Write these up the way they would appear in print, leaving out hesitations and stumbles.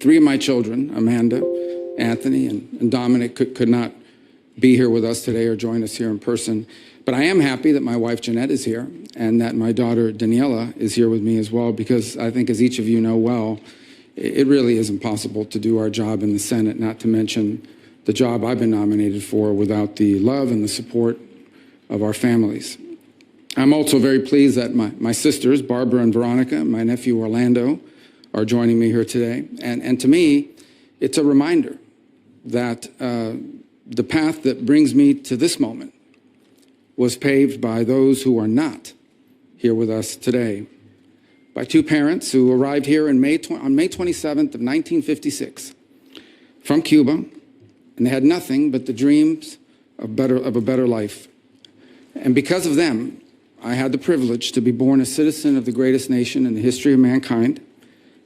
Three of my children, Amanda, Anthony, and Dominic, could not be here with us today or join us here in person. But I am happy that my wife, Jeanette, is here and that my daughter, Daniela, is here with me as well, because I think, as each of you know well, it really is impossible to do our job in the Senate, not to mention the job I've been nominated for, without the love and the support of our families. I'm also very pleased that my sisters, Barbara and Veronica, my nephew Orlando, are joining me here today. And to me, it's a reminder that the path that brings me to this moment was paved by those who are not here with us today, by two parents who arrived here on May 27th of 1956 from Cuba, and they had nothing but the dreams of a better life. And because of them, I had the privilege to be born a citizen of the greatest nation in the history of mankind,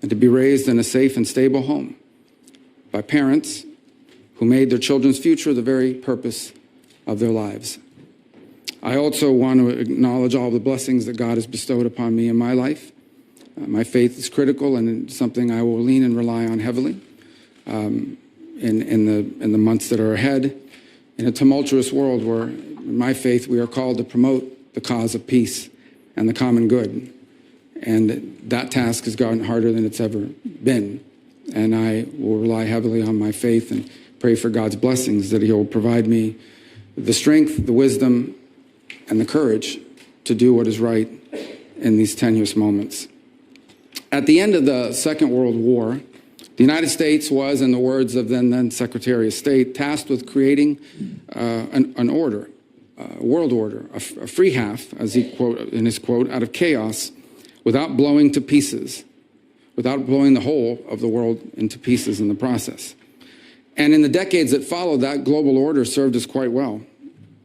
and to be raised in a safe and stable home by parents who made their children's future the very purpose of their lives. I also want to acknowledge all the blessings that God has bestowed upon me in my life. My faith is critical and something I will lean and rely on heavily in the months that are ahead. In a tumultuous world where, in my faith, we are called to promote the cause of peace and the common good. And that task has gotten harder than it's ever been. And I will rely heavily on my faith and pray for God's blessings, that He will provide me the strength, the wisdom, and the courage to do what is right in these tenuous moments. At the end of the Second World War, the United States was, in the words of then Secretary of State, tasked with creating an order, a world order, a free half, as he quote in his quote, out of chaos, without blowing to pieces, without blowing the whole of the world into pieces in the process. And in the decades that followed, that global order served us quite well.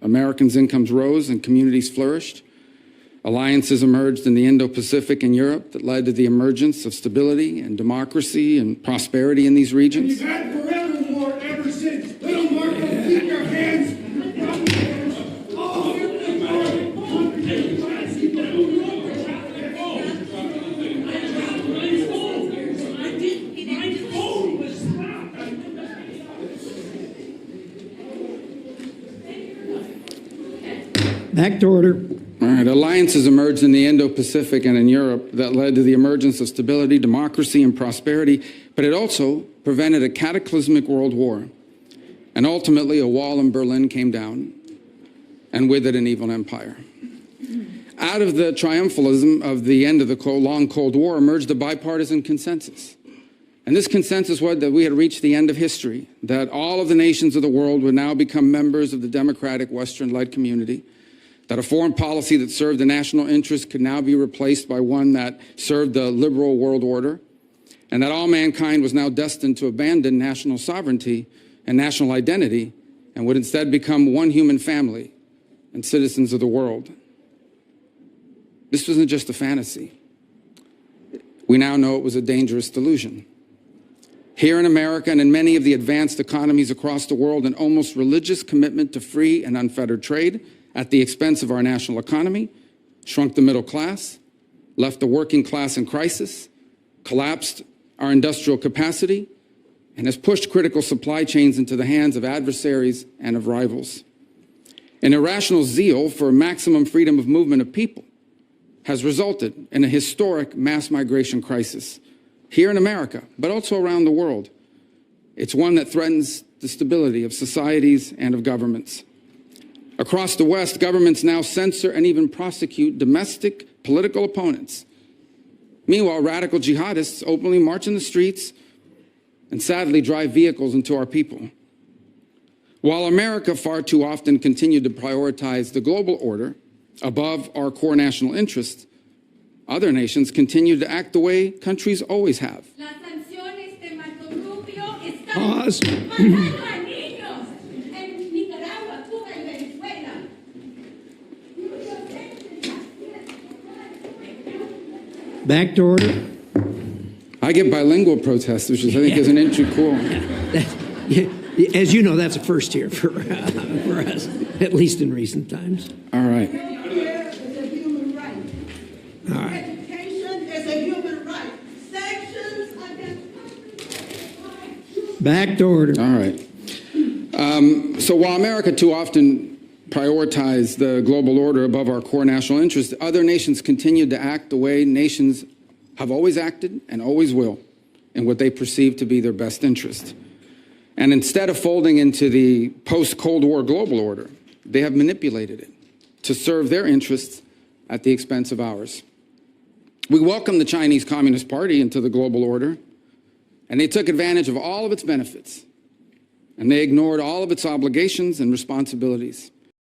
Americans' incomes rose and communities flourished. Alliances emerged in the Indo-Pacific and Europe that led to the emergence of stability and democracy and prosperity in these regions. We've had forever war ever since. Little Marco, keep your hands. Back to order. All right, alliances emerged in the Indo-Pacific and in Europe that led to the emergence of stability, democracy, and prosperity, but it also prevented a cataclysmic world war. And ultimately, a wall in Berlin came down, and with it, an evil empire. Out of the triumphalism of the end of the long Cold War emerged a bipartisan consensus. And this consensus was that we had reached the end of history, that all of the nations of the world would now become members of the democratic Western-led community, that a foreign policy that served the national interest could now be replaced by one that served the liberal world order, and that all mankind was now destined to abandon national sovereignty and national identity and would instead become one human family and citizens of the world. This wasn't just a fantasy. We now know it was a dangerous delusion. Here in America and in many of the advanced economies across the world, an almost religious commitment to free and unfettered trade at the expense of our national economy shrunk the middle class, left the working class in crisis, collapsed our industrial capacity, and has pushed critical supply chains into the hands of adversaries and of rivals. An irrational zeal for maximum freedom of movement of people has resulted in a historic mass migration crisis here in America, but also around the world. It's one that threatens the stability of societies and of governments. Across the West, governments now censor and even prosecute domestic political opponents. Meanwhile, radical jihadists openly march in the streets and sadly drive vehicles into our people. While America far too often continued to prioritize the global order above our core national interests, other nations continue to act the way countries always have. Las sanciones de Marco Rubio están Pause. matando a niños en Nicaragua, Cuba y Venezuela. Back to order. I get bilingual protests, which is, I think, is an entry cool. As you know, that's a first here for us, at least in recent times. All right. Healthcare is a human right. All right. Education is a human right. Sanctions against countries Back to order. All right. So while America too often prioritized the global order above our core national interests, other nations continued to act the way nations have always acted and always will, in what they perceive to be their best interest. And instead of folding into the post-Cold War global order, they have manipulated it to serve their interests at the expense of ours. We welcomed the Chinese Communist Party into the global order, and they took advantage of all of its benefits, and they ignored all of its obligations and responsibilities.